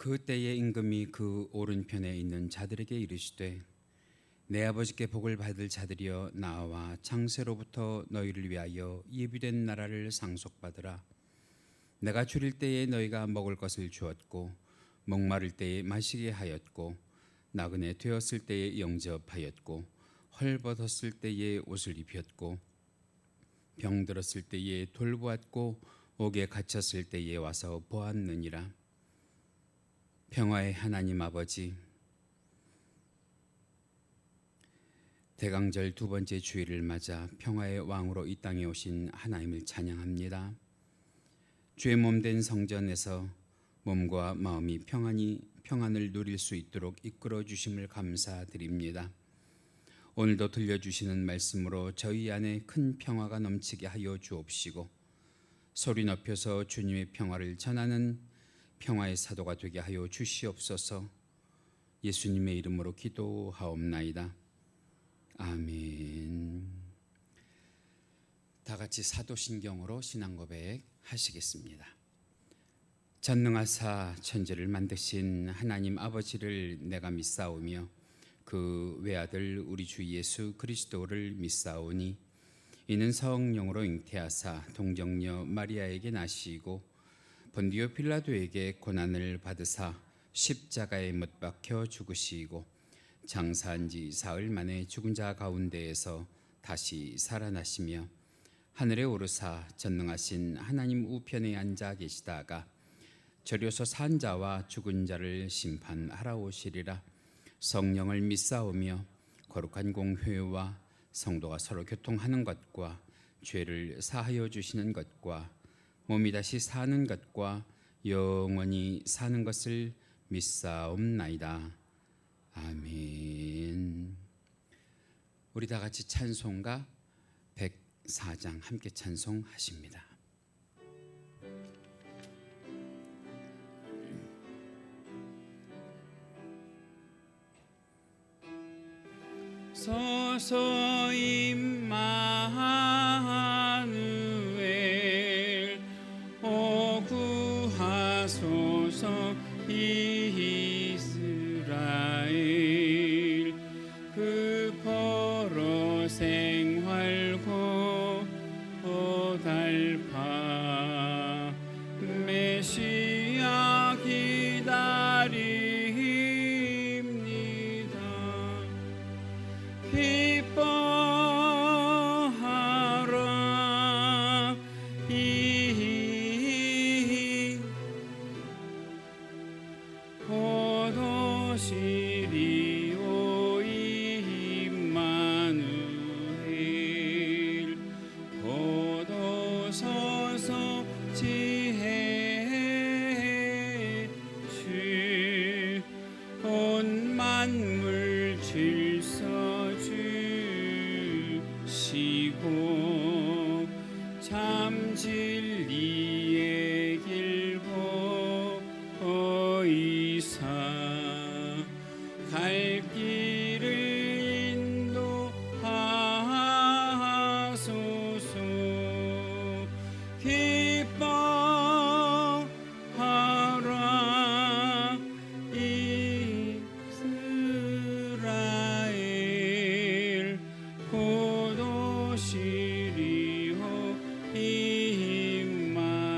그 때에 임금이 그 오른편에 있는 자들에게 이르시되 내 아버지께 복을 받을 자들이여 나와 창세로부터 너희를 위하여 예비된 나라를 상속받으라. 내가 줄일 때에 너희가 먹을 것을 주었고 목마를 때에 마시게 하였고 나그네 되었을 때에 영접하였고 헐벗었을 때에 옷을 입혔고 병들었을 때에 돌보았고 옥에 갇혔을 때에 와서 보았느니라. 평화의 하나님 아버지, 대강절 두 번째 주일을 맞아 평화의 왕으로 이 땅에 오신 하나님을 찬양합니다. 주의 몸된 성전에서 몸과 마음이 평안을 누릴 수 있도록 이끌어 주심을 감사드립니다. 오늘도 들려주시는 말씀으로 저희 안에 큰 평화가 넘치게 하여 주옵시고 소리 높여서 주님의 평화를 전하는 평화의 사도가 되게 하여 주시옵소서. 예수님의 이름으로 기도하옵나이다. 아멘. 다 같이 사도신경으로 신앙고백 하시겠습니다. 전능하사 천지를 만드신 하나님 아버지를 내가 믿사오며 그 외아들 우리 주 예수 그리스도를 믿사오니 이는 성령으로 잉태하사 동정녀 마리아에게 나시고 본디오 필라도에게 고난을 받으사 십자가에 못 박혀 죽으시고 장사한 지 사흘 만에 죽은 자 가운데에서 다시 살아나시며 하늘에 오르사 전능하신 하나님 우편에 앉아 계시다가 저려서 산 자와 죽은 자를 심판하러 오시리라. 성령을 믿사오며 거룩한 공회와 성도가 서로 교통하는 것과 죄를 사하여 주시는 것과 몸이 다시 사는 것과 영원히 사는 것을 믿사옵나이다. 아멘. 우리 다 같이 찬송가 104장 함께 찬송하십니다. 서서 임마누엘 오 구하소서 이스라엘 그 포로 생활고 오달파 메시아 기다립니다. 기뻐하라 이 포도시리 오 임마누엘 포도서서 지혜 주 온 만물 질서 주시고 참 진리의 길 보이사 갈 길을 인도하소서. 기뻐하라 이스라엘 포도시리호 임마누엘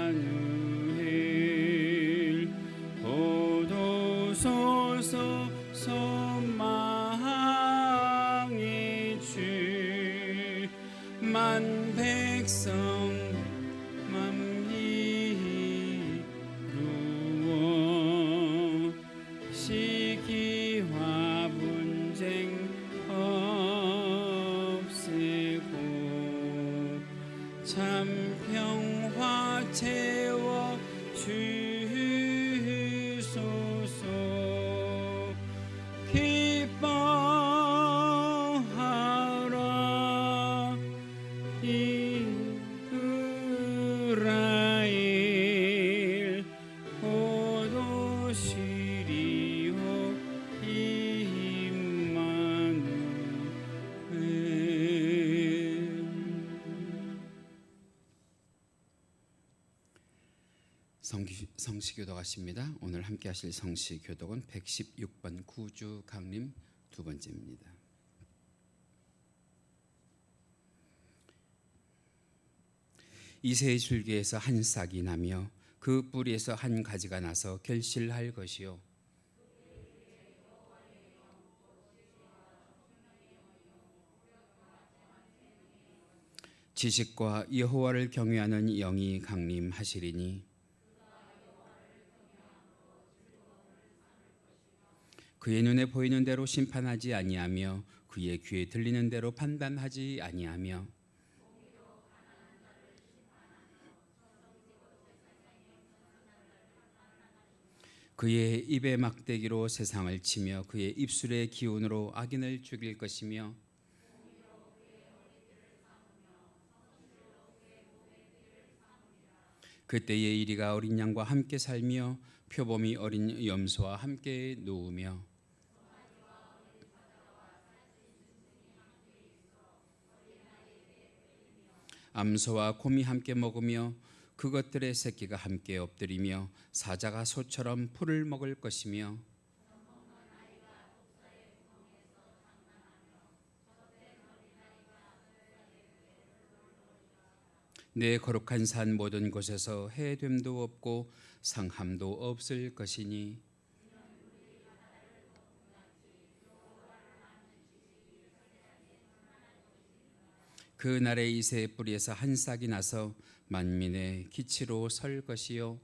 포도소서 소망의 주 만 백성 이루어 시기와 분쟁 없애고 참 평화 채워 주소서. 기뻐하라 이스라엘 성시 교독하십니다. 오늘 함께 하실 성시 교독은 116번 구주 강림 두 번째입니다. 이새의 줄기에서 한 싹이 나며 그 뿌리에서 한 가지가 나서 결실할 것이요 지식과 여호와를 경외하는 영이 강림하시리니 그의 눈에 보이는 대로 심판하지 아니하며 그의 귀에 들리는 대로 판단하지 아니하며 그의 입의 막대기로 세상을 치며 그의 입술의 기운으로 악인을 죽일 것이며 그때의 이리가 어린 양과 함께 살며 표범이 어린 염소와 함께 누우며 암소와 곰이 함께 먹으며 그것들의 새끼가 함께 엎드리며 사자가 소처럼 풀을 먹을 것이며 내 거룩한 산 모든 곳에서 해됨도 없고 상함도 없을 것이니 그 날에 이새의 뿌리에서 한 싹이 나서 만민의 기치로 설 것이요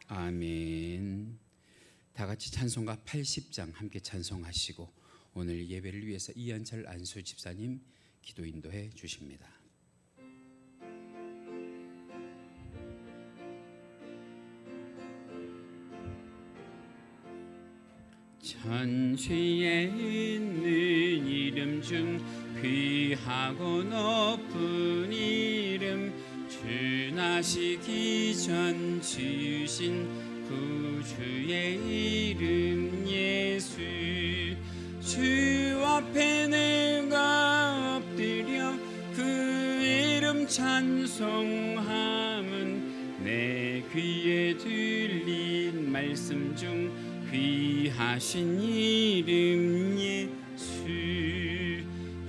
아멘. 다 같이 찬송가 80장 함께 찬송하시고 오늘 예배를 위해서 이한철 안수 집사님 기도 인도해 주십니다. 천지에 있는 이름 중 귀하고 높은 이름 주 나시기 전 지으신 구주의 이름 예수 주 앞에 내가 엎드려 그 이름 찬송함은 내 귀에 들린 말씀 중 귀하신 이름 예수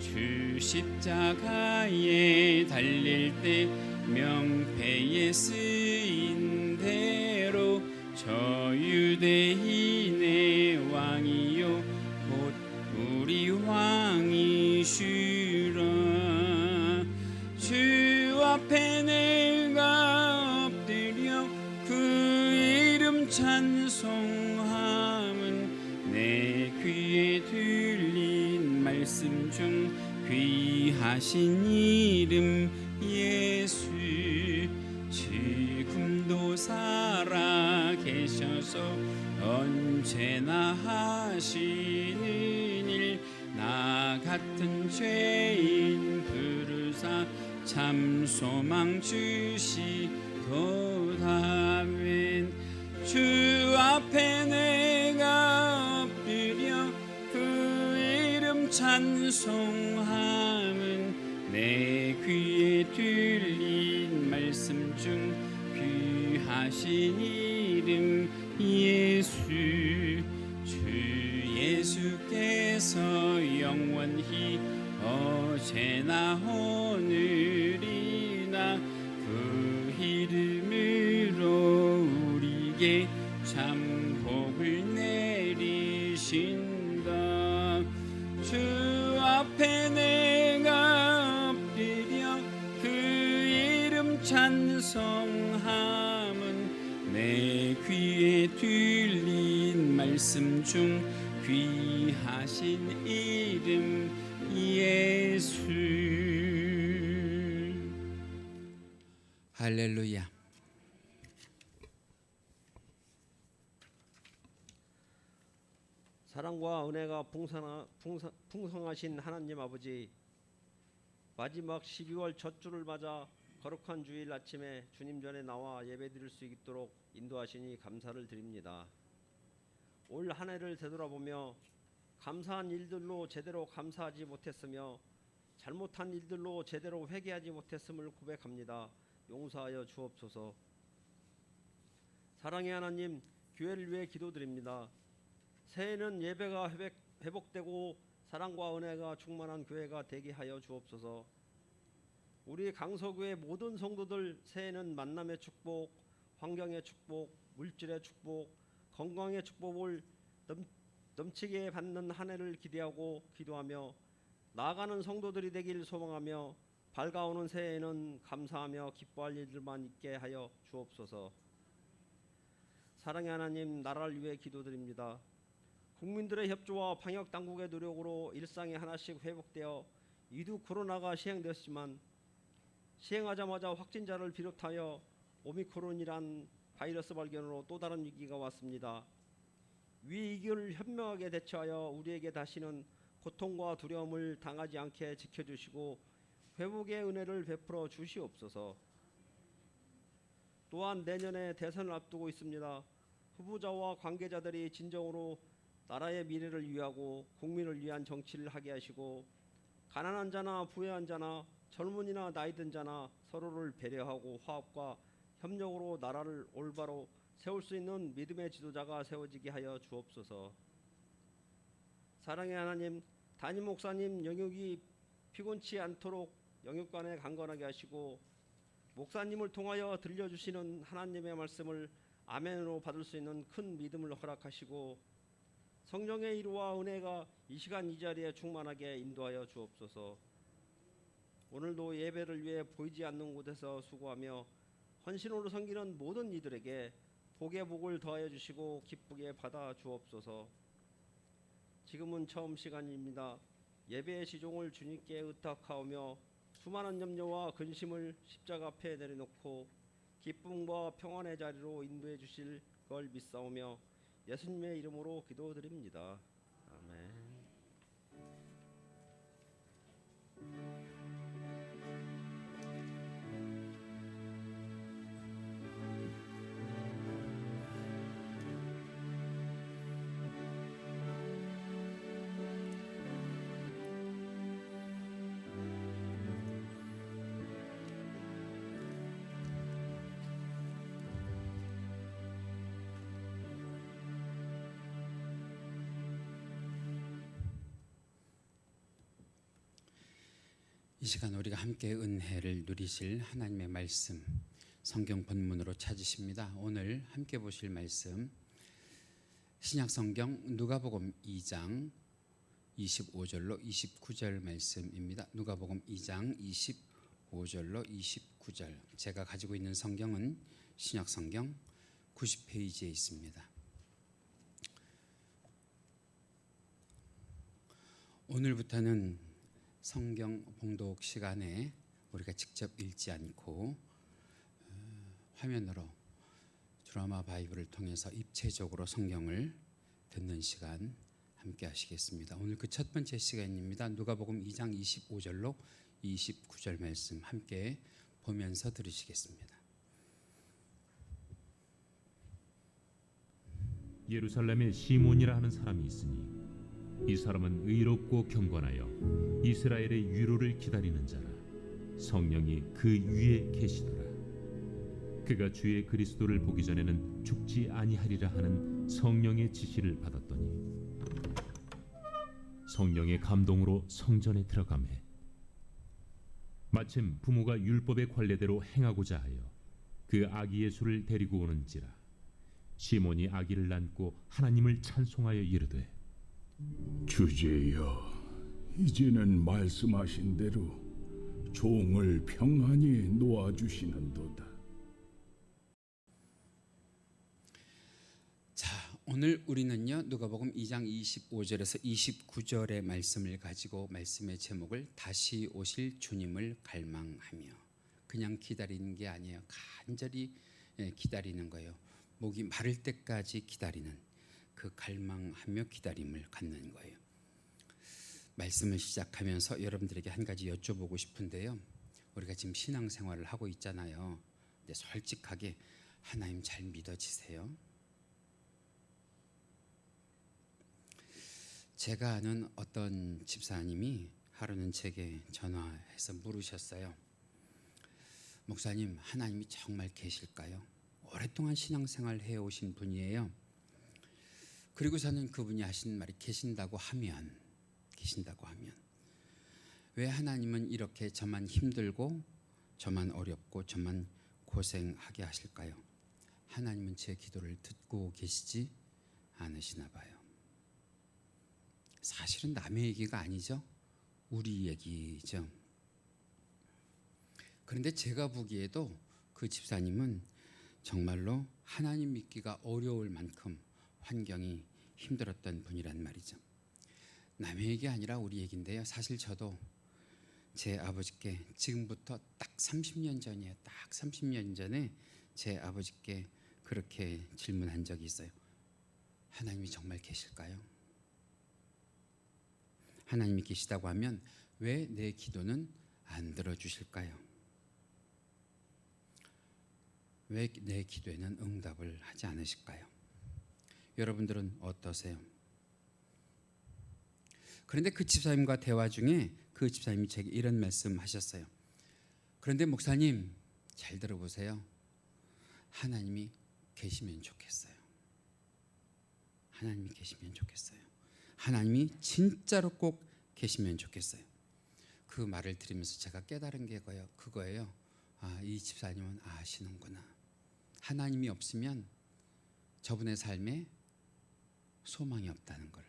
주 십자가에 달릴 때 명패에 쓰인 대로 저 유대인의 왕이요 곧 우리 왕이시라 주 앞에 내가 엎드려 그 이름 찬송함은 내 귀에 들린 말씀 중 귀하신 이름 예수 지금도 살아 계셔서 언제나 하시는 일 나 같은 죄인 부르사 참 소망 주시도다멘 주 앞에 내가 엎드려 그 이름 찬송함은 내 귀에 들린 말씀 중 귀하신 이름 예수 주 예수께서 영원히 어제나 오늘이나 그 이름으로 우리에게 참 복을 내리신다 주 앞에 내가 엎드려 그 이름 찬송함은 내 귀에 들린 말씀 중 귀하신 이름 예수 할렐루야. 사랑과 은혜가 풍성하신 하나님 아버지, 마지막 12월 첫 주를 맞아 거룩한 주일 아침에 주님 전에 나와 예배드릴 수 있도록 인도하시니 감사를 드립니다. 올 한 해를 되돌아보며 감사한 일들로 제대로 감사하지 못했으며 잘못한 일들로 제대로 회개하지 못했음을 고백합니다. 용서하여 주옵소서. 사랑의 하나님, 교회를 위해 기도드립니다. 새해에는 예배가 회복되고 사랑과 은혜가 충만한 교회가 되게 하여 주옵소서. 우리 강서교회 모든 성도들 새해에는 만남의 축복, 환경의 축복, 물질의 축복, 건강의 축복을 넘치게 받는 한 해를 기대하고 기도하며 나아가는 성도들이 되길 소망하며 밝아오는 새해에는 감사하며 기뻐할 일들만 있게 하여 주옵소서. 사랑의 하나님, 나라를 위해 기도드립니다. 국민들의 협조와 방역 당국의 노력으로 일상이 하나씩 회복되어 이두 코로나가 시행되었지만 시행하자마자 확진자를 비롯하여 오미크론이란 바이러스 발견으로 또 다른 위기가 왔습니다. 위 위기를 현명하게 대처하여 우리에게 다시는 고통과 두려움을 당하지 않게 지켜주시고 회복의 은혜를 베풀어 주시옵소서. 또한 내년에 대선을 앞두고 있습니다. 후보자와 관계자들이 진정으로 나라의 미래를 위하고 국민을 위한 정치를 하게 하시고 가난한 자나 부유한 자나 젊은이나 나이든 자나 서로를 배려하고 화합과 협력으로 나라를 올바로 세울 수 있는 믿음의 지도자가 세워지게 하여 주옵소서. 사랑의 하나님, 담임 목사님 영역이 피곤치 않도록 영역간에 강건하게 하시고 목사님을 통하여 들려주시는 하나님의 말씀을 아멘으로 받을 수 있는 큰 믿음을 허락하시고 성령의 이루와 은혜가 이 시간 이 자리에 충만하게 인도하여 주옵소서. 오늘도 예배를 위해 보이지 않는 곳에서 수고하며 헌신으로 섬기는 모든 이들에게 복의 복을 더하여 주시고 기쁘게 받아 주옵소서. 지금은 처음 시간입니다. 예배의 시종을 주님께 의탁하오며 수많은 염려와 근심을 십자가 앞에 내려놓고 기쁨과 평안의 자리로 인도해 주실 걸 믿사오며 예수님의 이름으로 기도드립니다. 아멘. 이 시간 우리가 함께 은혜를 누리실 하나님의 말씀 성경 본문으로 찾으십니다. 오늘 함께 보실 말씀 신약 성경 누가복음 2장 25절로 29절 말씀입니다. 누가복음 2장 25절로 29절. 제가 가지고 있는 성경은 신약 성경 90페이지에 있습니다. 오늘부터는 성경 봉독 시간에 우리가 직접 읽지 않고 화면으로 드라마 바이블을 통해서 입체적으로 성경을 듣는 시간 함께 하시겠습니다. 오늘 그 첫 번째 시간입니다. 누가복음 2장 25절로 29절 말씀 함께 보면서 들으시겠습니다. 예루살렘에 시몬이라 하는 사람이 있으니 이 사람은 의롭고 경건하여 이스라엘의 위로를 기다리는 자라. 성령이 그 위에 계시더라. 그가 주의 그리스도를 보기 전에는 죽지 아니하리라 하는 성령의 지시를 받았더니 성령의 감동으로 성전에 들어가매 마침 부모가 율법의 관례대로 행하고자 하여 그 아기 예수를 데리고 오는지라. 시몬이 아기를 낳고 하나님을 찬송하여 이르되 주제여, 이제는 말씀하신 대로 종을 평안히 놓아주시는도다. 자, 오늘 우리는요 누가복음 2장 25절에서 29절의 말씀을 가지고 말씀의 제목을 다시 오실 주님을 갈망하며, 그냥 기다리는 게 아니에요. 간절히 기다리는 거예요. 목이 마를 때까지 기다리는 그 갈망하며 기다림을 갖는 거예요. 말씀을 시작하면서 여러분들에게 한 가지 여쭤보고 싶은데요. 우리가 지금 신앙생활을 하고 있잖아요. 근데 솔직하게 하나님 잘 믿어지세요? 제가 아는 어떤 집사님이 하루는 제게 전화해서 물으셨어요. 목사님, 하나님이 정말 계실까요? 오랫동안 신앙생활 해오신 분이에요. 그리고 저는 그분이 하신 말이 계신다고 하면 왜 하나님은 이렇게 저만 힘들고 저만 어렵고 저만 고생하게 하실까요? 하나님은 제 기도를 듣고 계시지 않으시나 봐요. 사실은 남의 얘기가 아니죠. 우리 얘기죠. 그런데 제가 보기에도 그 집사님은 정말로 하나님 믿기가 어려울 만큼 환경이 힘들었던 분이란 말이죠. 남의 얘기 아니라 우리 얘기인데요. 사실 저도 제 아버지께 지금부터 딱 30년 전이에요. 딱 30년 전에 제 아버지께 그렇게 질문한 적이 있어요. 하나님이 정말 계실까요? 하나님이 계시다고 하면 왜 내 기도는 안 들어주실까요? 왜 내 기도에는 응답을 하지 않으실까요? 여러분들은 어떠세요? 그런데 그 집사님과 대화 중에 그 집사님이 제게 이런 말씀 하셨어요. 그런데 목사님, 잘 들어보세요. 하나님이 계시면 좋겠어요. 하나님이 계시면 좋겠어요. 하나님이 진짜로 꼭 계시면 좋겠어요. 그 말을 들으면서 제가 깨달은 게 그거예요. 이 집사님은 아시는구나. 하나님이 없으면 저분의 삶에 소망이 없다는 걸.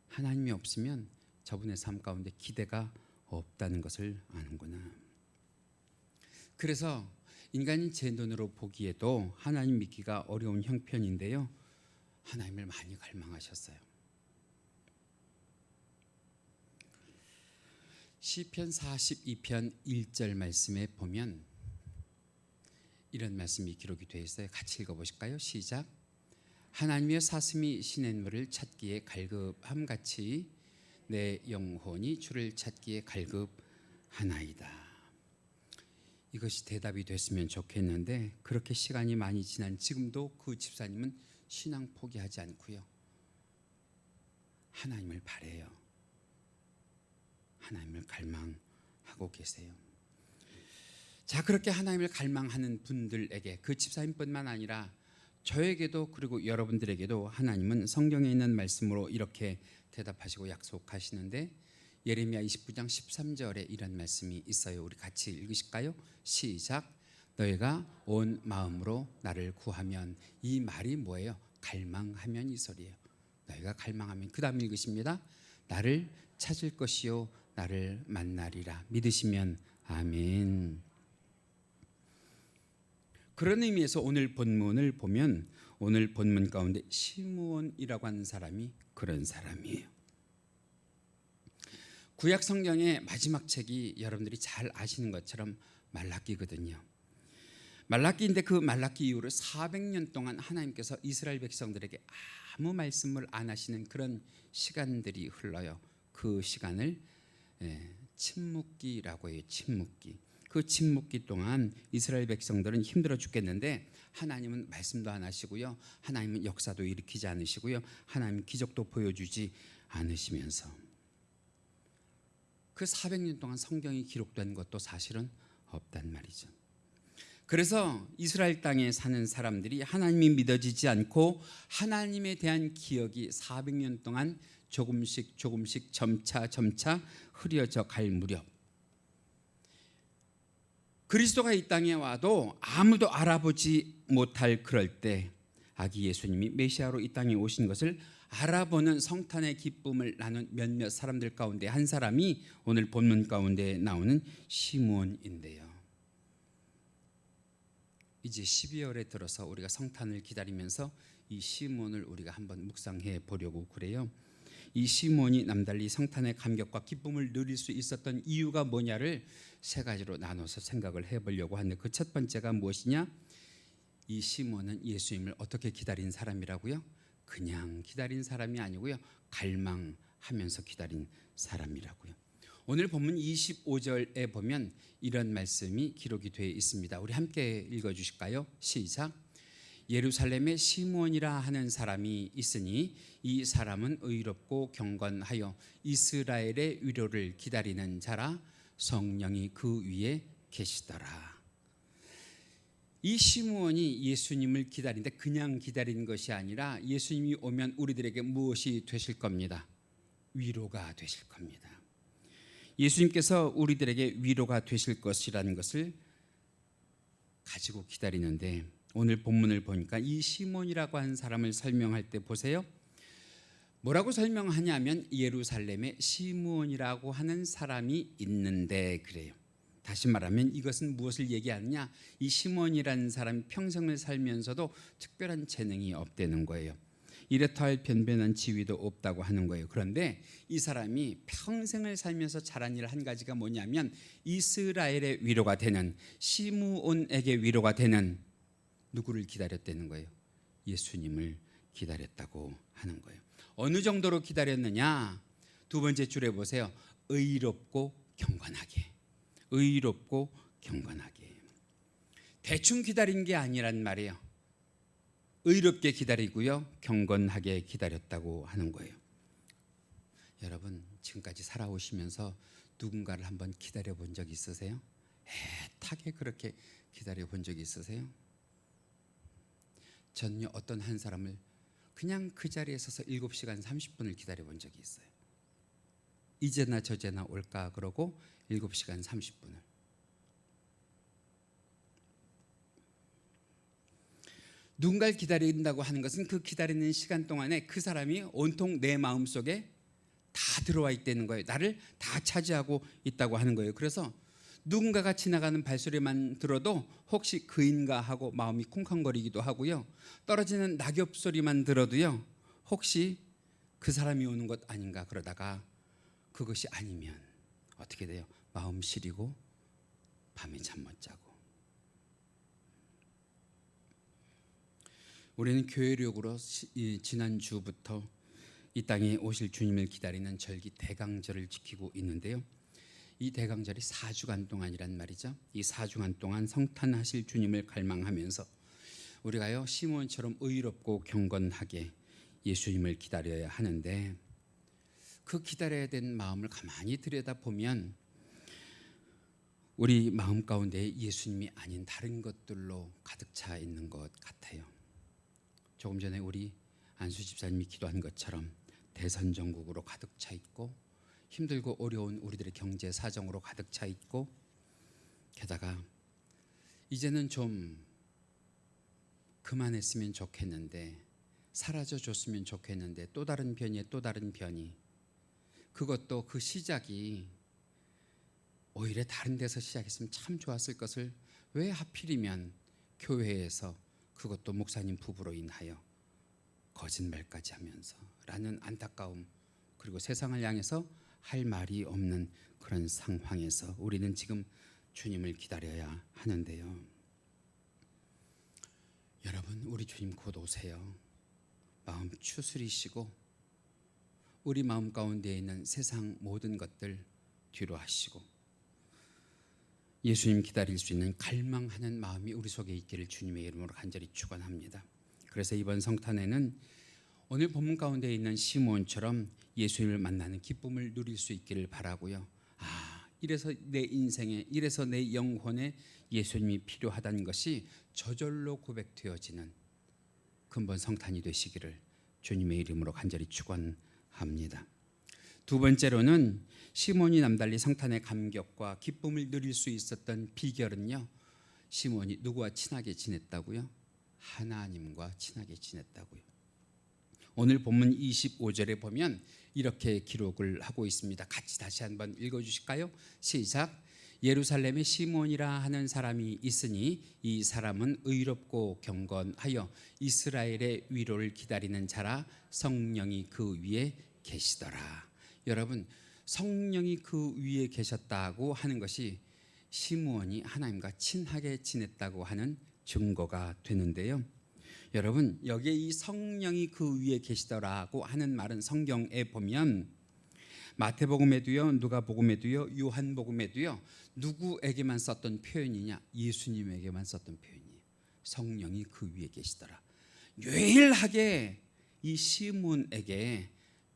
하나님이 없으면 저분의 삶 가운데 기대가 없다는 것을 아는구나. 그래서 인간이 제 눈으로 보기에도 하나님 믿기가 어려운 형편인데요. 하나님을 많이 갈망하셨어요. 시편 42편 1절 말씀에 보면 이런 말씀이 기록이 되어 있어요. 같이 읽어보실까요? 시작. 하나님의 사슴이 시냇물을 찾기에 갈급함같이 내 영혼이 주를 찾기에 갈급하나이다. 이것이 대답이 됐으면 좋겠는데 그렇게 시간이 많이 지난 지금도 그 집사님은 신앙 포기하지 않고요. 하나님을 바래요. 하나님을 갈망하고 계세요. 자, 그렇게 하나님을 갈망하는 분들에게 그 집사님뿐만 아니라 저에게도 그리고 여러분들에게도 하나님은 성경에 있는 말씀으로 이렇게 대답하시고 약속하시는데 예레미야 29장 13절에 이런 말씀이 있어요. 우리 같이 읽으실까요? 시작. 너희가 온 마음으로 나를 구하면. 이 말이 뭐예요? 갈망하면 이 소리예요. 너희가 갈망하면. 그 다음 읽으십니다. 나를 찾을 것이요 나를 만나리라. 믿으시면 아멘. 그런 의미에서 오늘 본문을 보면 오늘 본문 가운데 시므온이라고 하는 사람이 그런 사람이에요. 구약 성경의 마지막 책이 여러분들이 잘 아시는 것처럼 말라기거든요. 말라기인데 그 말라기 이후로 400년 동안 하나님께서 이스라엘 백성들에게 아무 말씀을 안 하시는 그런 시간들이 흘러요. 그 시간을 침묵기라고 해요. 침묵기. 그 침묵기 동안 이스라엘 백성들은 힘들어 죽겠는데 하나님은 말씀도 안 하시고요. 하나님은 역사도 일으키지 않으시고요. 하나님은 기적도 보여주지 않으시면서 그 400년 동안 성경이 기록된 것도 사실은 없단 말이죠. 그래서 이스라엘 땅에 사는 사람들이 하나님이 믿어지지 않고 하나님에 대한 기억이 400년 동안 조금씩 점차 흐려져 갈 무렵 그리스도가 이 땅에 와도 아무도 알아보지 못할 그럴 때 아기 예수님이 메시아로 이 땅에 오신 것을 알아보는 성탄의 기쁨을 나눈 몇몇 사람들 가운데 한 사람이 오늘 본문 가운데 나오는 시므온인데요. 이제 12월에 들어서 우리가 성탄을 기다리면서 이 시므온을 우리가 한번 묵상해 보려고 그래요. 이 시므온이 남달리 성탄의 감격과 기쁨을 누릴 수 있었던 이유가 뭐냐를 세 가지로 나눠서 생각을 해보려고 하는데 그 첫 번째가 무엇이냐? 이 시므온은 예수님을 어떻게 기다린 사람이라고요? 그냥 기다린 사람이 아니고요. 갈망하면서 기다린 사람이라고요. 오늘 본문 25절에 보면 이런 말씀이 기록이 되어 있습니다. 우리 함께 읽어주실까요? 시작. 예루살렘에 시므온이라 하는 사람이 있으니 이 사람은 의롭고 경건하여 이스라엘의 위로를 기다리는 자라. 성령이 그 위에 계시더라. 이 시므온이 예수님을 기다리는데 그냥 기다리는 것이 아니라 예수님이 오면 우리들에게 무엇이 되실 겁니다? 위로가 되실 겁니다. 예수님께서 우리들에게 위로가 되실 것이라는 것을 가지고 기다리는데, 오늘 본문을 보니까 이 시몬이라고 하는 사람을 설명할 때 보세요. 뭐라고 설명하냐면 예루살렘에 시므온이라고 하는 사람이 있는데 그래요. 다시 말하면 이것은 무엇을 얘기하느냐? 이 시몬이라는 사람이 평생을 살면서도 특별한 재능이 없다는 거예요. 이렇다 할 변변한 지위도 없다고 하는 거예요. 그런데 이 사람이 평생을 살면서 잘한 일 한 가지가 뭐냐면 이스라엘의 위로가 되는, 시므온에게 위로가 되는 누구를 기다렸다는 거예요? 예수님을 기다렸다고 하는 거예요. 어느 정도로 기다렸느냐? 두 번째 줄에 보세요. 의롭고 경건하게. 의롭고 경건하게. 대충 기다린 게 아니란 말이에요. 의롭게 기다리고요, 경건하게 기다렸다고 하는 거예요. 여러분, 지금까지 살아오시면서 누군가를 한번 기다려 본 적 있으세요? 애타게 그렇게 기다려 본 적이 있으세요? 저는요, 어떤 한 사람을 그냥 그 자리에 서서 7시간 30분을 기다려 본 적이 있어요. 이제나 저제나 올까 그러고 7시간 30분을. 누군가를 기다린다고 하는 것은 그 기다리는 시간 동안에 그 사람이 온통 내 마음속에 다 들어와 있다는 거예요. 나를 다 차지하고 있다고 하는 거예요. 그래서 누군가가 지나가는 발소리만 들어도 혹시 그인가 하고 마음이 쿵쾅거리기도 하고요. 떨어지는 낙엽 소리만 들어도요, 혹시 그 사람이 오는 것 아닌가 그러다가 그것이 아니면 어떻게 돼요? 마음 시리고 밤에 잠 못 자고. 우리는 교회력으로 지난주부터 이 땅에 오실 주님을 기다리는 절기 대강절을 지키고 있는데요. 이 대강절이 4주간 동안이란 말이죠. 이 4주간 동안 성탄하실 주님을 갈망하면서 우리가요, 시몬처럼 의롭고 경건하게 예수님을 기다려야 하는데, 그 기다려야 되는 마음을 가만히 들여다보면 우리 마음 가운데 예수님이 아닌 다른 것들로 가득 차 있는 것 같아요. 조금 전에 우리 안수 집사님이 기도한 것처럼 대선 전국으로 가득 차 있고, 힘들고 어려운 우리들의 경제 사정으로 가득 차 있고, 게다가 이제는 좀 그만했으면 좋겠는데, 사라져 줬으면 좋겠는데, 또 다른 변이에 또 다른 변이. 그것도 그 시작이 오히려 다른 데서 시작했으면 참 좋았을 것을 왜 하필이면 교회에서, 그것도 목사님 부부로 인하여 거짓말까지 하면서 라는 안타까움, 그리고 세상을 향해서 할 말이 없는 그런 상황에서 우리는 지금 주님을 기다려야 하는데요. 여러분, 우리 주님 곧 오세요. 마음 추스리시고 우리 마음 가운데 있는 세상 모든 것들 뒤로 하시고 예수님 기다릴 수 있는 갈망하는 마음이 우리 속에 있기를 주님의 이름으로 간절히 축원합니다. 그래서 이번 성탄에는 오늘 본문 가운데 있는 시몬처럼 예수님을 만나는 기쁨을 누릴 수 있기를 바라고요. 이래서 내 인생에, 이래서 내 영혼에 예수님이 필요하다는 것이 저절로 고백되어지는 근본 성탄이 되시기를 주님의 이름으로 간절히 축원합니다. 두 번째로는 시몬이 남달리 성탄의 감격과 기쁨을 누릴 수 있었던 비결은요, 시몬이 누구와 친하게 지냈다고요? 하나님과 친하게 지냈다고요. 오늘 본문 25절에 보면 이렇게 기록을 하고 있습니다. 같이 다시 한번 읽어주실까요? 시작. 예루살렘에 시몬이라 하는 사람이 있으니 이 사람은 의롭고 경건하여 이스라엘의 위로를 기다리는 자라. 성령이 그 위에 계시더라. 여러분, 성령이 그 위에 계셨다고 하는 것이 시므온이 하나님과 친하게 지냈다고 하는 증거가 되는데요. 여러분, 여기에 이 성령이 그 위에 계시더라고 하는 말은 성경에 보면 마태복음에도요, 누가복음에도요, 요한복음에도요, 누구에게만 썼던 표현이냐? 예수님에게만 썼던 표현이에요. 성령이 그 위에 계시더라. 유일하게 이 시몬에게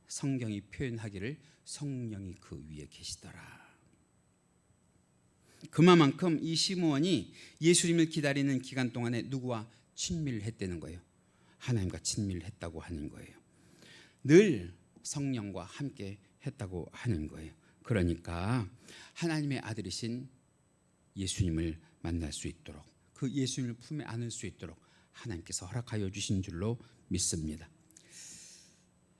성경이 표현하기를 성령이 그 위에 계시더라. 그만큼 이 시몬이 예수님을 기다리는 기간 동안에 누구와 친밀했다는 거예요. 하나님과 친밀했다고 하는 거예요. 늘 성령과 함께 했다고 하는 거예요. 그러니까 하나님의 아들이신 예수님을 만날 수 있도록, 그 예수님을 품에 안을 수 있도록 하나님께서 허락하여 주신 줄로 믿습니다.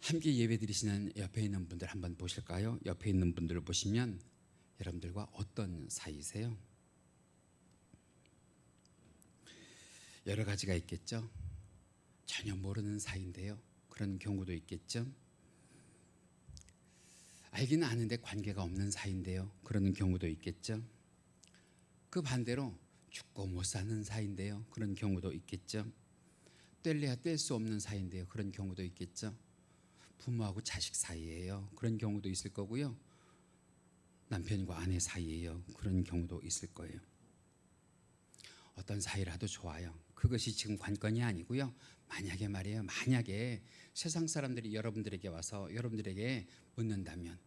함께 예배드리시는 옆에 있는 분들 한번 보실까요? 옆에 있는 분들을 보시면 여러분들과 어떤 사이세요? 여러 가지가 있겠죠. 전혀 모르는 사이인데요. 그런 경우도 있겠죠. 알기는 아는데 관계가 없는 사이인데요. 그런 경우도 있겠죠. 그 반대로 죽고 못 사는 사이인데요. 그런 경우도 있겠죠. 뗄래야 뗄 수 없는 사이인데요. 그런 경우도 있겠죠. 부모하고 자식 사이예요. 그런 경우도 있을 거고요. 남편과 아내 사이예요. 그런 경우도 있을 거예요. 어떤 사이라도 좋아요. 그것이 지금 관건이 아니고요. 만약에 말이에요. 만약에 세상 사람들이 여러분들에게 와서 여러분들에게 묻는다면,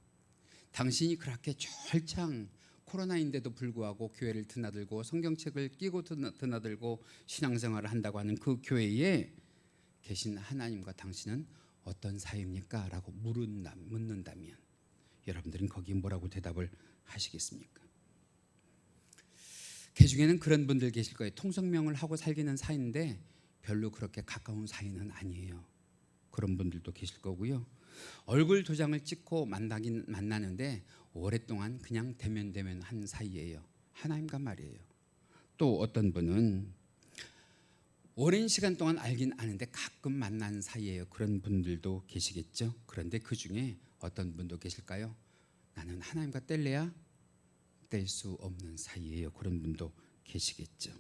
당신이 그렇게 절창 코로나인데도 불구하고 교회를 드나들고 성경책을 끼고 드나들고 신앙생활을 한다고 하는 그 교회에 계신 하나님과 당신은 어떤 사이입니까? 라고 묻는다면 여러분들은 거기에 뭐라고 대답을 하시겠습니까? 그 중에는 그런 분들 계실 거예요. 통성명을 하고 살기는 사이인데 별로 그렇게 가까운 사이는 아니에요. 그런 분들도 계실 거고요. 얼굴 도장을 찍고 만나긴 만나는데 오랫동안 그냥 대면한 사이예요. 하나님과 말이에요. 또 어떤 분은 오랜 시간 동안 알긴 아는데 가끔 만난 사이예요. 그런 분들도 계시겠죠. 그런데 그 중에 어떤 분도 계실까요? 나는 하나님과 뗄래야 뗄 수 없는 사이예요. 그런 분도 계시겠죠.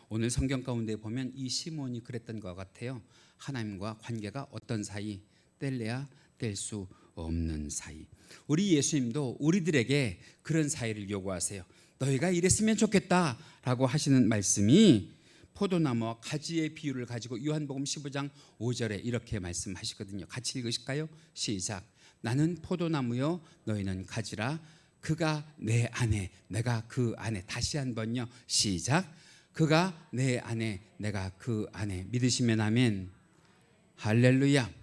오늘 성경 가운데 보면 이 시몬이 그랬던 것 같아요. 하나님과 관계가 어떤 사이? 뗄래야 뗄 수 없는 사이. 우리 예수님도 우리들에게 그런 사이를 요구하세요. 너희가 이랬으면 좋겠다라고 하시는 말씀이 포도나무와 가지의 비유를 가지고 요한복음 15장 5절에 이렇게 말씀하시거든요. 같이 읽으실까요? 시작. 나는 포도나무요 너희는 가지라. 그가 내 안에 내가 그 안에. 다시 한번요. 시작. 그가 내 안에 내가 그 안에. 믿으시면 아멘. 할렐루야.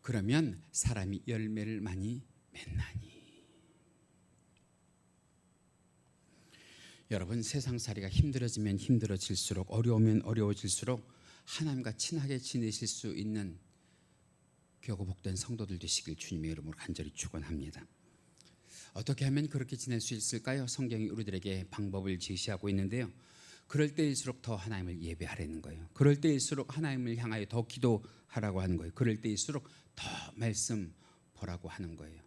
그러면 사람이 열매를 많이 맺나니. 여러분, 세상살이가 힘들어지면 힘들어질수록, 어려우면 어려워질수록 하나님과 친하게 지내실 수 있는 교고 복된 성도들 되시길 주님의 이름으로 간절히 축원합니다. 어떻게 하면 그렇게 지낼 수 있을까요? 성경이 우리들에게 방법을 제시하고 있는데요. 그럴 때일수록 더 하나님을 예배하라는 거예요. 그럴 때일수록 하나님을 향하여 더 기도하라고 하는 거예요. 그럴 때일수록 더 말씀 보라고 하는 거예요.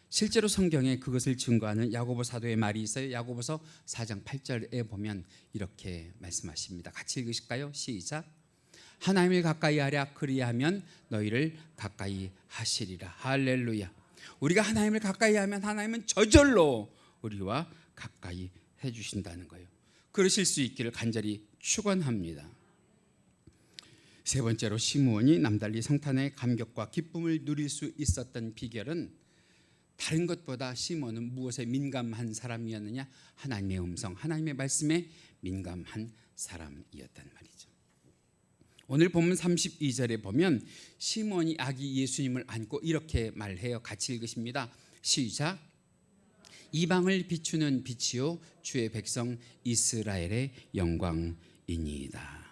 실제로 성경에 그것을 증거하는 야고보 사도의 말이 있어요. 야고보서 4장 8절에 보면 이렇게 말씀하십니다. 같이 읽으실까요? 시작. 하나님을 가까이 하랴. 그리하면 너희를 가까이 하시리라. 할렐루야. 우리가 하나님을 가까이 하면 하나님은 저절로 우리와 가까이 해주신다는 거예요. 그러실 수 있기를 간절히 축원합니다. 세 번째로 시므온이 남달리 성탄의 감격과 기쁨을 누릴 수 있었던 비결은 다른 것보다 시므온은 무엇에 민감한 사람이었느냐? 하나님의 음성, 하나님의 말씀에 민감한 사람이었단 말이죠. 오늘 본문 32절에 보면 시므온이 아기 예수님을 안고 이렇게 말해요. 같이 읽으십니다. 시작. 이방을 비추는 빛이요 주의 백성 이스라엘의 영광이니이다.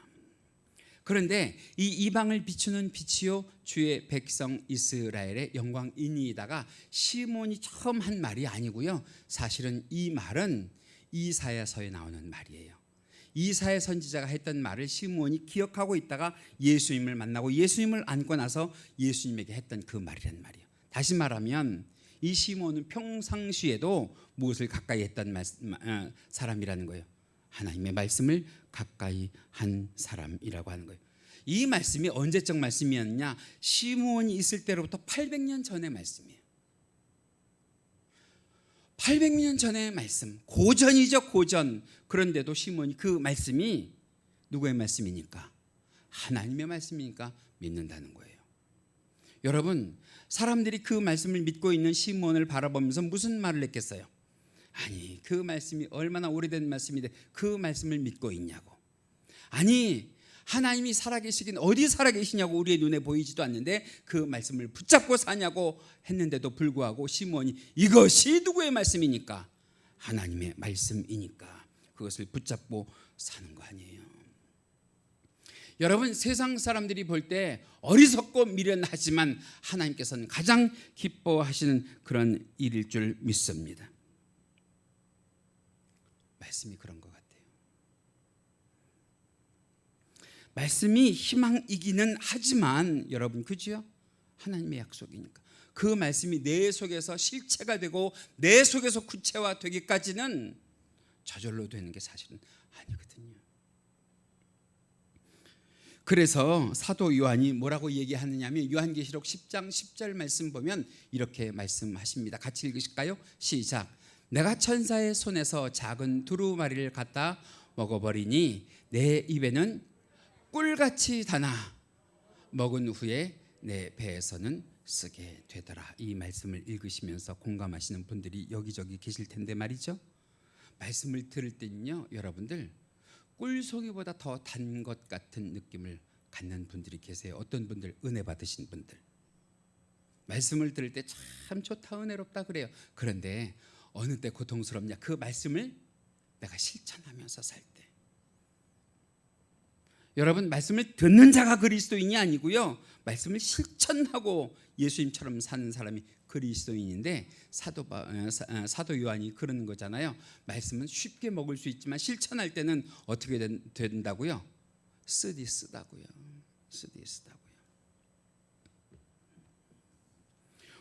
그런데 이 이방을 비추는 빛이요 주의 백성 이스라엘의 영광이니이다가 시몬이 처음 한 말이 아니고요. 사실은 이 말은 이사야서에 나오는 말이에요. 이사야 선지자가 했던 말을 시몬이 기억하고 있다가 예수님을 만나고 예수님을 안고 나서 예수님에게 했던 그 말이란 말이에요. 다시 말하면 이 시몬은 평상시에도 무엇을 가까이 했던 사람이라는 거예요. 하나님의 말씀을 가까이 한 사람이라고 하는 거예요. 이 말씀이 언제적 말씀이었냐? 시므온이 있을 때로부터 800년 전의 말씀이에요. 800년 전의 말씀, 고전이죠, 고전. 그런데도 시므온이 그 말씀이 누구의 말씀이니까? 하나님의 말씀이니까 믿는다는 거예요. 여러분, 사람들이 그 말씀을 믿고 있는 시몬을 바라보면서 무슨 말을 했겠어요? 아니, 그 말씀이 얼마나 오래된 말씀인데 그 말씀을 믿고 있냐고. 아니, 하나님이 살아계시긴 어디 살아계시냐고 우리의 눈에 보이지도 않는데 그 말씀을 붙잡고 사냐고 했는데도 불구하고 시몬이 이것이 누구의 말씀이니까? 하나님의 말씀이니까 그것을 붙잡고 사는 거 아니에요. 여러분, 세상 사람들이 볼 때 어리석고 미련하지만 하나님께서는 가장 기뻐하시는 그런 일일 줄 믿습니다. 말씀이 그런 것 같아요. 말씀이 희망이기는 하지만 여러분, 그죠? 하나님의 약속이니까 그 말씀이 내 속에서 실체가 되고 내 속에서 구체화되기까지는 저절로 되는 게 사실은 아니거든요. 그래서 사도 요한이 뭐라고 얘기하느냐면 요한계시록 10장 10절 말씀 보면 이렇게 말씀하십니다. 같이 읽으실까요? 시작. 내가 천사의 손에서 작은 두루마리를 갖다 먹어버리니 내 입에는 꿀같이 다나 먹은 후에 내 배에서는 쓰게 되더라. 이 말씀을 읽으시면서 공감하시는 분들이 여기저기 계실 텐데 말이죠. 말씀을 들을 때는요, 여러분들 꿀송이보다 더 단 것 같은 느낌을 갖는 분들이 계세요. 어떤 분들, 은혜 받으신 분들 말씀을 들을 때 참 좋다, 은혜롭다 그래요. 그런데 어느 때 고통스럽냐? 그 말씀을 내가 실천하면서 살 때. 여러분, 말씀을 듣는 자가 그리스도인이 아니고요, 말씀을 실천하고 예수님처럼 사는 사람이 그리스도인인데 사도 요한이 그러는 거잖아요. 말씀은 쉽게 먹을 수 있지만 실천할 때는 어떻게 된다고요? 쓰디 쓰다고요.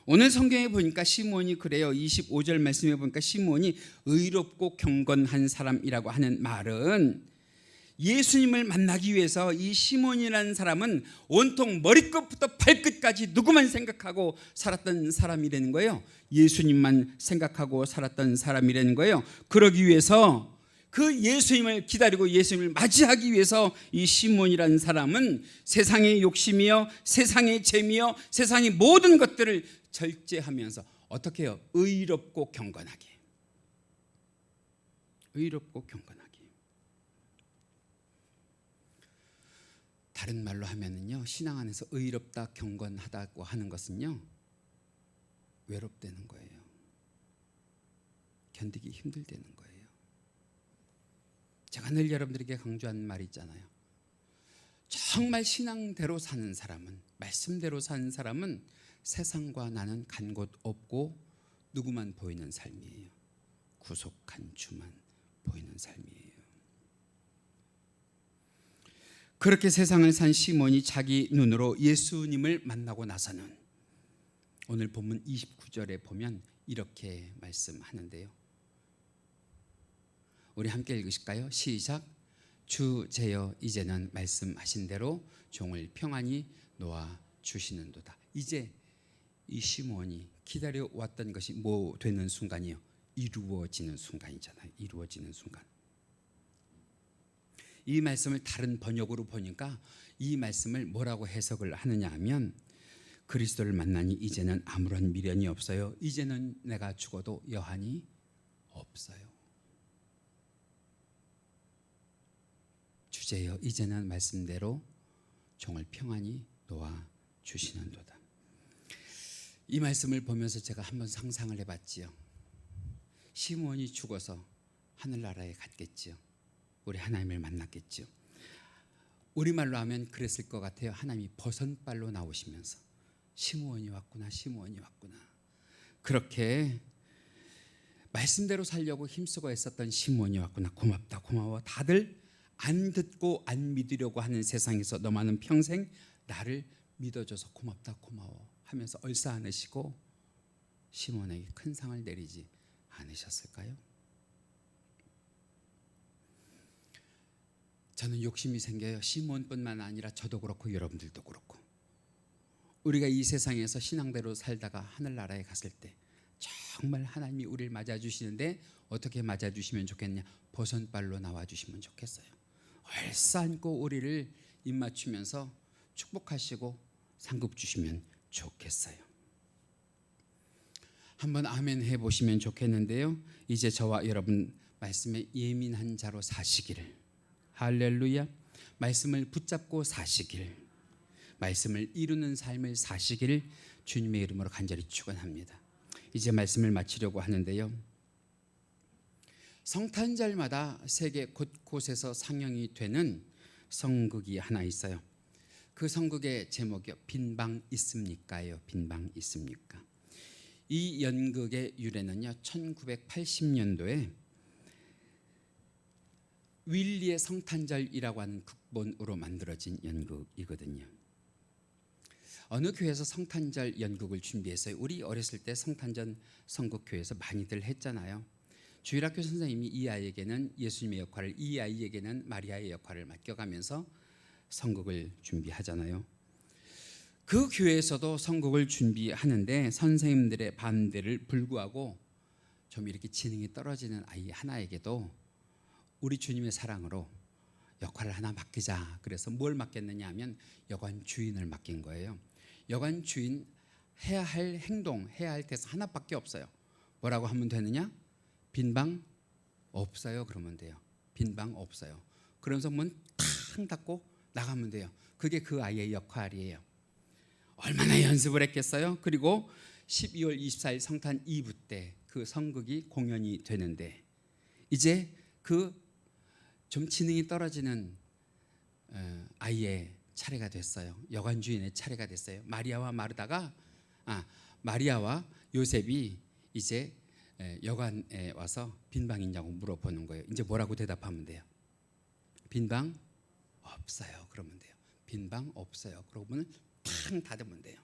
오늘 성경에 보니까 시몬이 그래요. 25절 말씀에 보니까 시몬이 의롭고 경건한 사람이라고 하는 말은 예수님을 만나기 위해서 이 시몬이라는 사람은 온통 머리끝부터 발끝까지 누구만 생각하고 살았던 사람이라는 거예요. 예수님만 생각하고 살았던 사람이라는 거예요. 그러기 위해서 그 예수님을 기다리고 예수님을 맞이하기 위해서 이 시몬이라는 사람은 세상의 욕심이요, 세상의 재미요, 세상의 모든 것들을 절제하면서 어떻게 해요? 의롭고 경건하게. 다른 말로 하면은요, 신앙 안에서 의롭다, 경건하다고 하는 것은요, 외롭다는 거예요. 견디기 힘들다는 거예요. 제가 늘 여러분들에게 강조하는 말이 있잖아요. 정말 신앙대로 사는 사람은, 말씀대로 사는 사람은 세상과 나는 간 곳 없고 누구만 보이는 삶이에요. 구속한 주만 보이는 삶이에요. 그렇게 세상을 산 시몬이 자기 눈으로 예수님을 만나고 나서는 오늘 본문 29절에 보면 이렇게 말씀하는데요. 우리 함께 읽으실까요? 시작. 주 제여 이제는 말씀하신 대로 종을 평안히 놓아 주시는도다. 이제 이 시몬이 기다려왔던 것이 뭐 되는 순간이요? 이루어지는 순간이잖아요. 이루어지는 순간. 이 말씀을 다른 번역으로 보니까 이 말씀을 뭐라고 해석을 하느냐 하면 그리스도를 만나니 이제는 아무런 미련이 없어요. 이제는 내가 죽어도 여한이 없어요. 주제여 이제는 말씀대로 종을 평안히 놓아 주시는도다. 이 말씀을 보면서 제가 한번 상상을 해봤지요. 시몬이 죽어서 하늘나라에 갔겠지요. 우리 하나님을 만났겠죠. 우리말로 하면 그랬을 것 같아요. 하나님이 버선발로 나오시면서 시몬이 왔구나, 시몬이 왔구나. 그렇게 말씀대로 살려고 힘쓰고 애썼던 시몬이 왔구나. 고맙다, 고마워. 다들 안 듣고 안 믿으려고 하는 세상에서 너만은 평생 나를 믿어줘서 고맙다, 고마워 하면서 얼싸 안으시고 시몬에게 큰 상을 내리지 않으셨을까요? 저는 욕심이 생겨요. 시몬뿐만 아니라 저도 그렇고 여러분들도 그렇고 우리가 이 세상에서 신앙대로 살다가 하늘나라에 갔을 때 정말 하나님이 우리를 맞아주시는데 어떻게 맞아주시면 좋겠냐? 버선발로 나와주시면 좋겠어요. 얼싸안고 우리를 입맞추면서 축복하시고 상급 주시면 좋겠어요. 한번 아멘 해보시면 좋겠는데요. 이제 저와 여러분 말씀에 예민한 자로 사시기를, 할렐루야, 말씀을 붙잡고 사시길, 말씀을 이루는 삶을 사시기를 주님의 이름으로 간절히 축원합니다. 이제 말씀을 마치려고 하는데요. 성탄절마다 세계 곳곳에서 상영이 되는 성극이 하나 있어요. 그 성극의 제목이 빈방 있습니까요? 빈방 있습니까? 이 연극의 유래는요, 1980년도에 윌리의 성탄절이라고 하는 극본으로 만들어진 연극이거든요. 어느 교회에서 성탄절 연극을 준비했어요. 우리 어렸을 때 성탄절 성극교회에서 많이들 했잖아요. 주일학교 선생님이 이 아이에게는 예수님의 역할을, 이 아이에게는 마리아의 역할을 맡겨가면서 성극을 준비하잖아요. 그 교회에서도 성극을 준비하는데 선생님들의 반대를 불구하고 좀 이렇게 지능이 떨어지는 아이 하나에게도 우리 주님의 사랑으로 역할을 하나 맡기자. 그래서 뭘 맡겼느냐 하면 여관 주인을 맡긴 거예요. 여관 주인, 해야 할 행동, 해야 할 대사 하나밖에 없어요. 뭐라고 하면 되느냐? 빈방 없어요. 그러면 돼요. 빈방 없어요. 그러면서 문 탁 닫고 나가면 돼요. 그게 그 아이의 역할이에요. 얼마나 연습을 했겠어요? 그리고 12월 24일 성탄 이브 때 그 성극이 공연이 되는데 이제 그 좀 지능이 떨어지는 아이의 차례가 됐어요. 여관 주인의 차례가 됐어요. 마리아와 요셉이 이제 여관에 와서 빈방 있냐고 물어보는 거예요. 이제 뭐라고 대답하면 돼요? 빈방 없어요. 그러면 돼요. 빈방 없어요. 그러고는 팡 닫으면 돼요.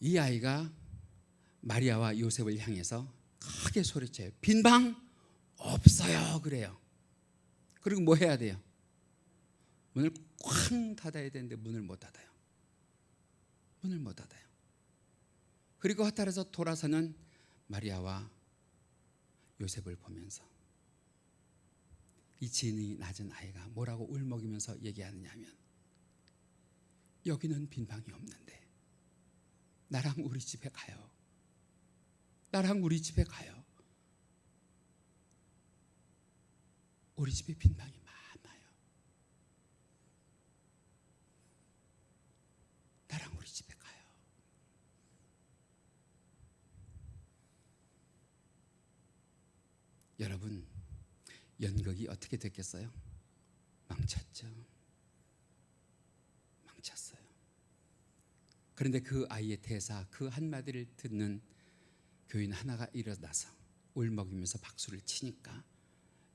이 아이가 마리아와 요셉을 향해서 크게 소리쳐요. 빈방 없어요. 그래요. 그리고 뭐 해야 돼요? 문을 쾅 닫아야 되는데 문을 못 닫아요. 문을 못 닫아요. 그리고 허탈해서 돌아서는 마리아와 요셉을 보면서 이 지능이 낮은 아이가 뭐라고 울먹이면서 얘기하느냐 하면 여기는 빈방이 없는데 나랑 우리 집에 가요. 나랑 우리 집에 가요. 우리 집에 빈방이 많아요. 나랑 우리 집에 가요. 여러분, 연극이 어떻게 됐겠어요? 망쳤죠. 망쳤어요. 그런데 그 아이의 대사, 그 한마디를 듣는 교인 하나가 일어나서 울먹이면서 박수를 치니까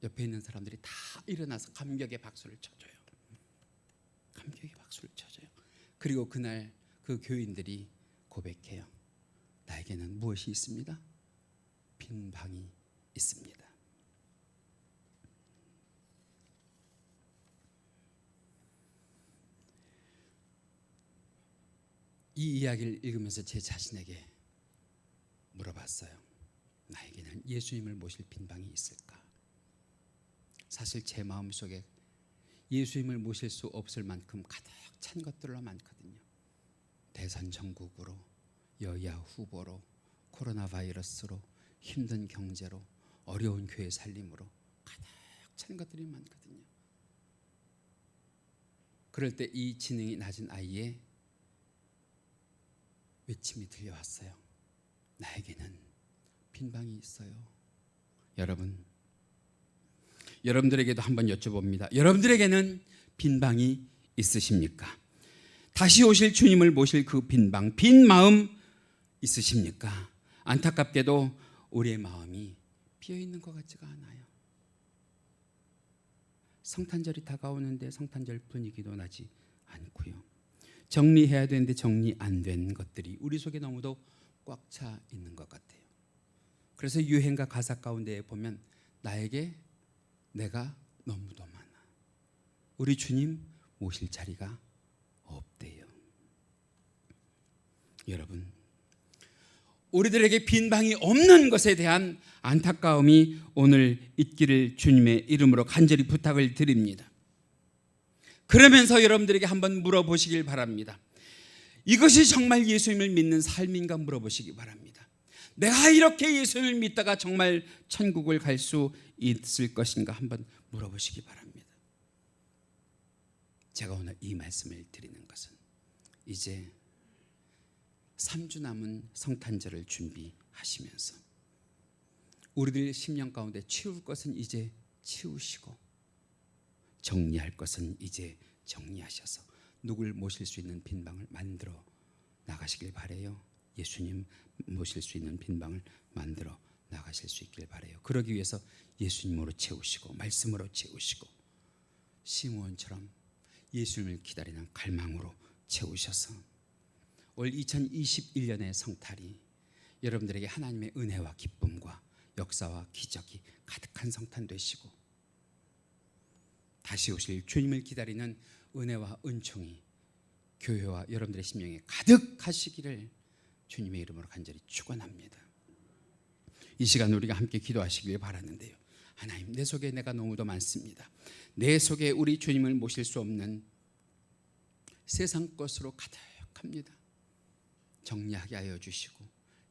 옆에 있는 사람들이 다 일어나서 감격의 박수를 쳐줘요. 감격의 박수를 쳐줘요. 그리고 그날 그 교인들이 고백해요. 나에게는 무엇이 있습니다? 빈방이 있습니다. 이 이야기를 읽으면서 제 자신에게 물어봤어요. 나에게는 예수님을 모실 빈방이 있을까? 사실 제 마음속에 예수님을 모실 수 없을 만큼 가득 찬 것들로 많거든요. 대선 정국으로, 여야 후보로, 코로나 바이러스로, 힘든 경제로, 어려운 교회 살림으로 가득 찬 것들이 많거든요. 그럴 때 이 지능이 낮은 아이의 외침이 들려왔어요. 나에게는 빈방이 있어요. 여러분들에게도 한번 여쭤봅니다. 여러분들에게는 빈방이 있으십니까? 다시 오실 주님을 모실 그 빈방, 빈 마음 있으십니까? 안타깝게도 우리의 마음이 비어 있는 것 같지가 않아요. 성탄절이 다가오는데 성탄절 분위기도 나지 않고요. 정리해야 되는데 정리 안 된 것들이 우리 속에 너무도 꽉 차 있는 것 같아요. 그래서 유행가 가사 가운데 보면 나에게 내가 너무도 많아. 우리 주님 모실 자리가 없대요. 여러분, 우리들에게 빈방이 없는 것에 대한 안타까움이 오늘 있기를 주님의 이름으로 간절히 부탁을 드립니다. 그러면서 여러분들에게 한번 물어보시길 바랍니다. 이것이 정말 예수님을 믿는 삶인가 물어보시기 바랍니다. 내가 이렇게 예수님을 믿다가 정말 천국을 갈 수 있을 것인가 한번 물어보시기 바랍니다. 제가 오늘 이 말씀을 드리는 것은 이제 3주 남은 성탄절을 준비하시면서 우리들 심령 가운데 치울 것은 이제 치우시고 정리할 것은 이제 정리하셔서 누굴 모실 수 있는 빈방을 만들어 나가시길 바라요. 예수님 모실 수 있는 빈방을 만들어 나가실 수 있길 바라요. 그러기 위해서 예수님으로 채우시고 말씀으로 채우시고 시므온처럼 예수님을 기다리는 갈망으로 채우셔서 올 2021년의 성탄이 여러분들에게 하나님의 은혜와 기쁨과 역사와 기적이 가득한 성탄 되시고 다시 오실 주님을 기다리는 은혜와 은총이 교회와 여러분들의 심령에 가득하시기를 주님의 이름으로 간절히 축원합니다. 이 시간 우리가 함께 기도하시길 바라는데요. 하나님, 내 속에 내가 너무도 많습니다. 내 속에 우리 주님을 모실 수 없는 세상 것으로 가득합니다. 정리하게 하여 주시고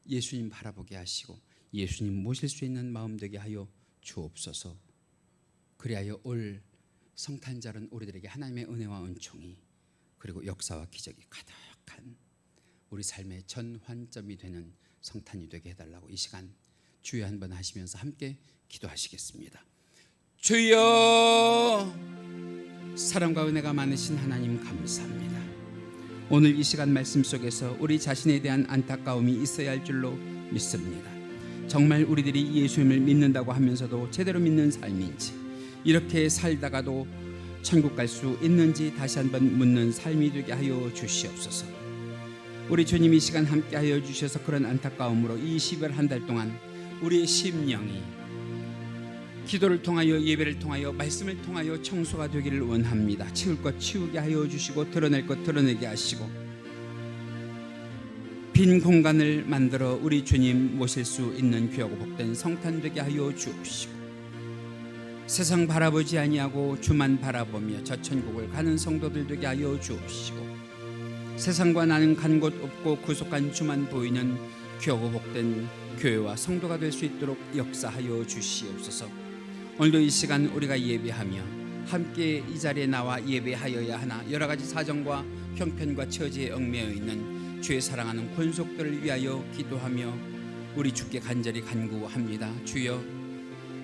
예수님 바라보게 하시고 예수님 모실 수 있는 마음 되게 하여 주옵소서. 그리하여 올 성탄절은 우리들에게 하나님의 은혜와 은총이 그리고 역사와 기적이 가득한 우리 삶의 전환점이 되는 성탄이 되게 해달라고 이 시간 주여 한번 하시면서 함께 기도하시겠습니다. 주여, 사랑과 은혜가 많으신 하나님 감사합니다. 오늘 이 시간 말씀 속에서 우리 자신에 대한 안타까움이 있어야 할 줄로 믿습니다. 정말 우리들이 예수님을 믿는다고 하면서도 제대로 믿는 삶인지, 이렇게 살다가도 천국 갈 수 있는지 다시 한번 묻는 삶이 되게 하여 주시옵소서. 우리 주님 이 시간 함께 하여 주셔서 그런 안타까움으로 이 12월 한 달 동안 우리의 심령이 기도를 통하여 예배를 통하여 말씀을 통하여 청소가 되기를 원합니다. 치울 것 치우게 하여 주시고 드러낼 것 드러내게 하시고 빈 공간을 만들어 우리 주님 모실 수 있는 귀하고 복된 성탄 되게 하여 주옵시고 세상 바라보지 아니하고 주만 바라보며 저 천국을 가는 성도들 되게 하여 주옵시고 세상과 나는 간 곳 없고 구속한 주만 보이는 귀하고 복된 교회와 성도가 될 수 있도록 역사하여 주시옵소서. 오늘도 이 시간 우리가 예배하며 함께 이 자리에 나와 예배하여야 하나 여러 가지 사정과 형편과 처지에 얽매여 있는 주의 사랑하는 권속들을 위하여 기도하며 우리 주께 간절히 간구합니다. 주여,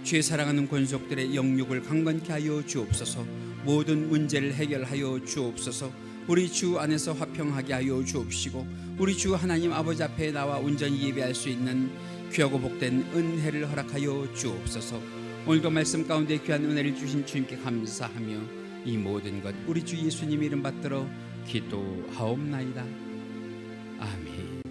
주의 사랑하는 권속들의 영육을 강건케 하여 주옵소서. 모든 문제를 해결하여 주옵소서. 우리 주 안에서 화평하게 하여 주옵시고 우리 주 하나님 아버지 앞에 나와 온전히 예배할 수 있는 귀하고 복된 은혜를 허락하여 주옵소서. 오늘도 말씀 가운데 귀한 은혜를 주신 주님께 감사하며 이 모든 것 우리 주 예수님 이름 받들어 기도하옵나이다. 아멘.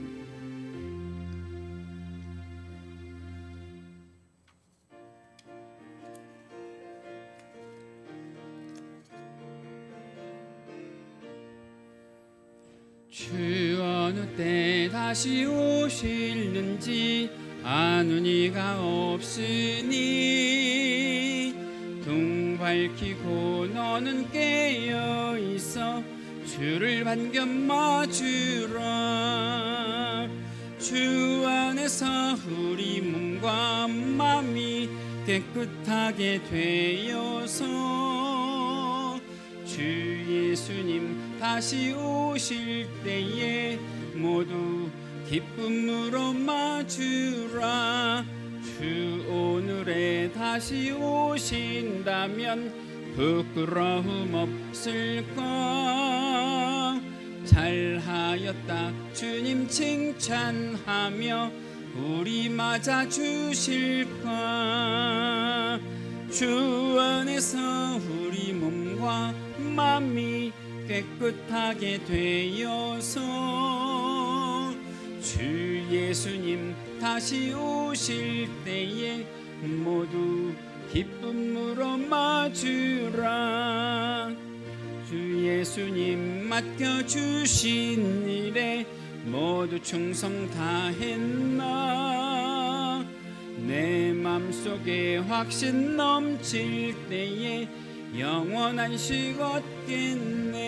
주 어느 때 다시 오실는지 아는 이가 없으니 둥 밝히고 너는 깨어 있어 주를 반겨 맞으라. 주 안에서 우리 몸과 마음이 깨끗하게 되어서 주 예수님 다시 오실 때에 모두 기쁨으로 맞으라. 주 오늘에 다시 오신다면 부끄러움 없을까. 잘하였다 주님 칭찬하며 우리 맞아 주실까. 주 안에서 우리 몸과 마음이 깨끗하게 되어서 주 예수님 다시 오실 때에 모두 기쁨으로 맞으라. 주 예수님 맡겨주신 일에 모두 충성 다했나 내 맘속에 확신 넘칠 때에 영원한 식 얻겠네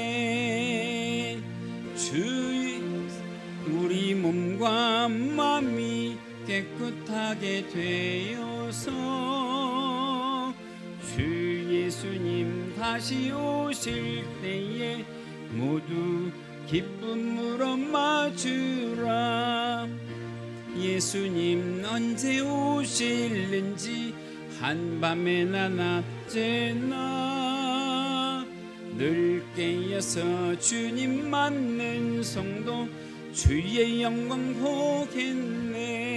주 우리 몸과 마음이 깨끗하게 되어서 주 예수님 다시 오실 때에 모두 기쁨으로 맞으라 예수님 언제 오실는지 한밤에나 낮에나 늘 깨어서 주님 맞는 성도 주의 영광 보겠네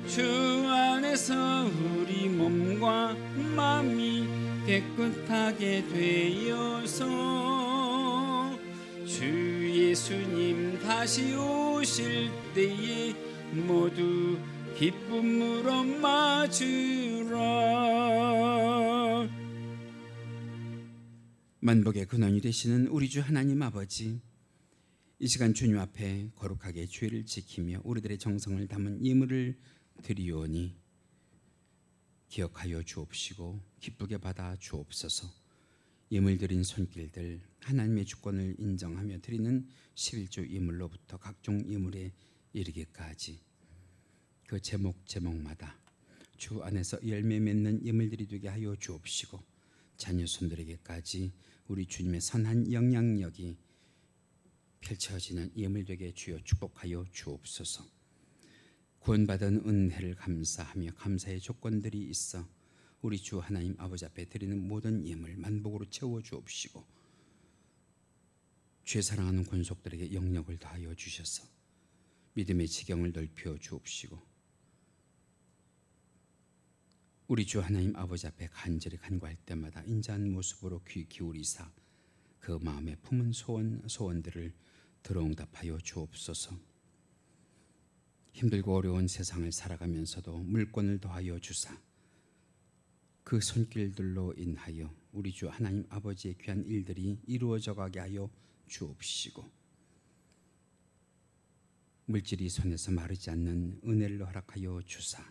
주 안에서 우리 몸과 마음이 깨끗하게 되어서 주 예수님 다시 오실 때에 모두 기쁨으로 맞으라. 만복의 근원이 되시는 우리 주 하나님 아버지, 이 시간 주님 앞에 거룩하게 주의를 지키며 우리들의 정성을 담은 예물을 드리오니 기억하여 주옵시고 기쁘게 받아 주옵소서. 예물 드린 손길들 하나님의 주권을 인정하며 드리는 11조 예물로부터 각종 예물에 이르기까지 그 제목마다 주 안에서 열매 맺는 예물들이 되게 하여 주옵시고 자녀 손들에게까지 우리 주님의 선한 영향력이 펼쳐지는 예물 되게 주여 축복하여 주옵소서. 구원받은 은혜를 감사하며 감사의 조건들이 있어 우리 주 하나님 아버지 앞에 드리는 모든 예물 만복으로 채워 주옵시고 죄 사랑하는 권속들에게 영력을 더하여 주셔서 믿음의 지경을 넓혀 주옵시고 우리 주 하나님 아버지 앞에 간절히 간구할 때마다 인자한 모습으로 귀 기울이사 그 마음에 품은 소원들을 들어응답하여 주옵소서. 힘들고 어려운 세상을 살아가면서도 물권을 더하여 주사 그 손길들로 인하여 우리 주 하나님 아버지의 귀한 일들이 이루어져 가게 하여 주옵시고 물질이 손에서 마르지 않는 은혜를 허락하여 주사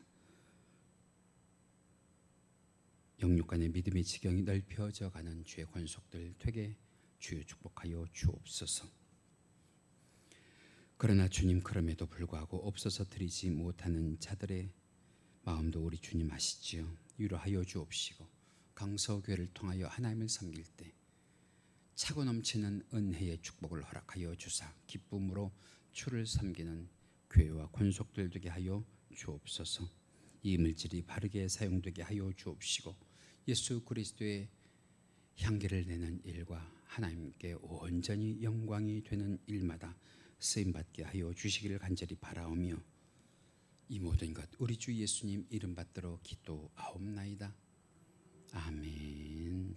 영육간의 믿음의 지경이 넓혀져 가는 주의 권속들 되게 주여 축복하여 주옵소서. 그러나 주님 그럼에도 불구하고 없어서 드리지 못하는 자들의 마음도 우리 주님 아시지요. 위로하여 주옵시고 강서교회를 통하여 하나님을 섬길 때 차고 넘치는 은혜의 축복을 허락하여 주사 기쁨으로 주를 섬기는 교회와 권속들 되게 하여 주옵소서. 이 물질이 바르게 사용되게 하여 주옵시고 예수 그리스도의 향기를 내는 일과 하나님께 온전히 영광이 되는 일마다 쓰임받게 하여 주시기를 간절히 바라오며 이 모든 것 우리 주 예수님 이름 받들어 기도하옵나이다. 아멘.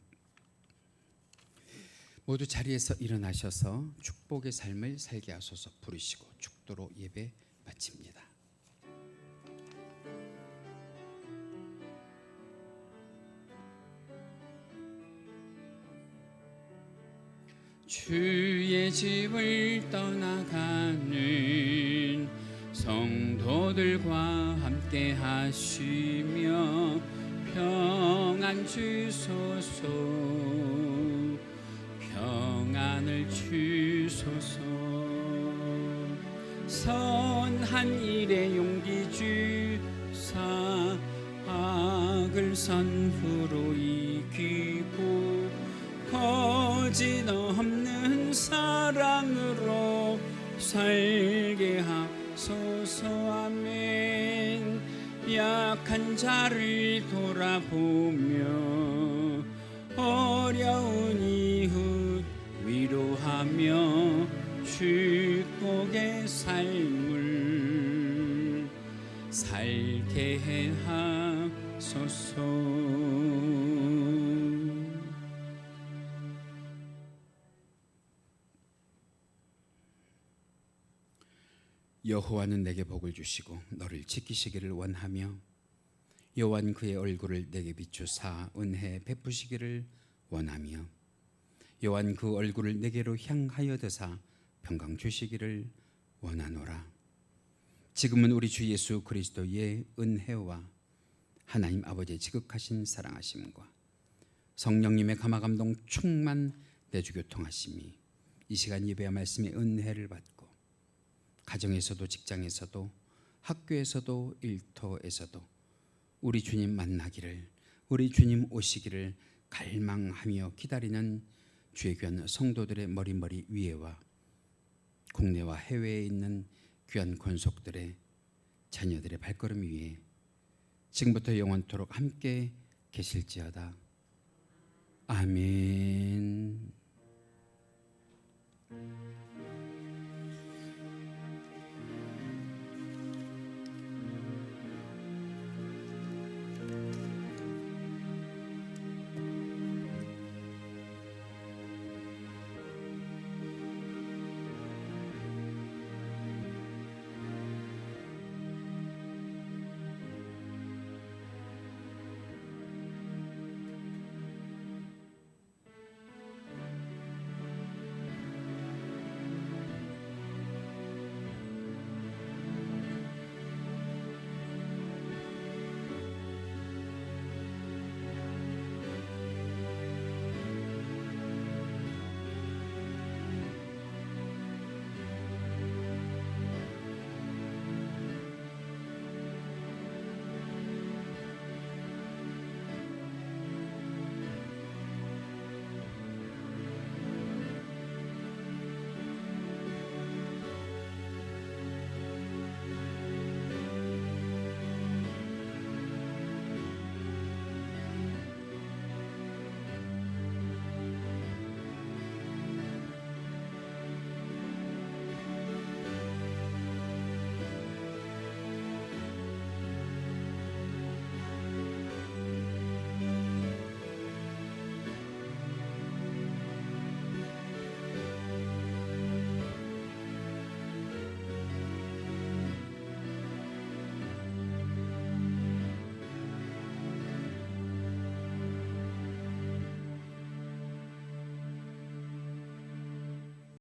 모두 자리에서 일어나셔서 축복의 삶을 살게 하소서 부르시고 축도로 예배 바칩니다. 주의 집을 떠나가는 성도들과 함께 하시며 평안 주소서 평안을 주소서 선한 일에 용기 주사 악을 선후로 이기고 거짓 없는 사랑으로 살게 하소서. 아멘. 약한 자를 돌아보며 어려운 이웃 위로하며 축복의 삶을 살게 해 하소서. 여호와는 내게 복을 주시고 너를 지키시기를 원하며 여호와는 그의 얼굴을 내게 비추사 은혜 베푸시기를 원하며 여호와는 그 얼굴을 내게로 향하여 드사 평강 주시기를 원하노라. 지금은 우리 주 예수 그리스도의 은혜와 하나님 아버지의 지극하신 사랑하심과 성령님의 감화감동 충만 내주교통하심이 이 시간 예배와 말씀의 은혜를 받고 가정에서도 직장에서도 학교에서도 일터에서도 우리 주님 만나기를, 우리 주님 오시기를 갈망하며 기다리는 주의 귀한 성도들의 머리 위에와 국내와 해외에 있는 귀한 권속들의 자녀들의 발걸음 위에 지금부터 영원토록 함께 계실지어다. 아멘.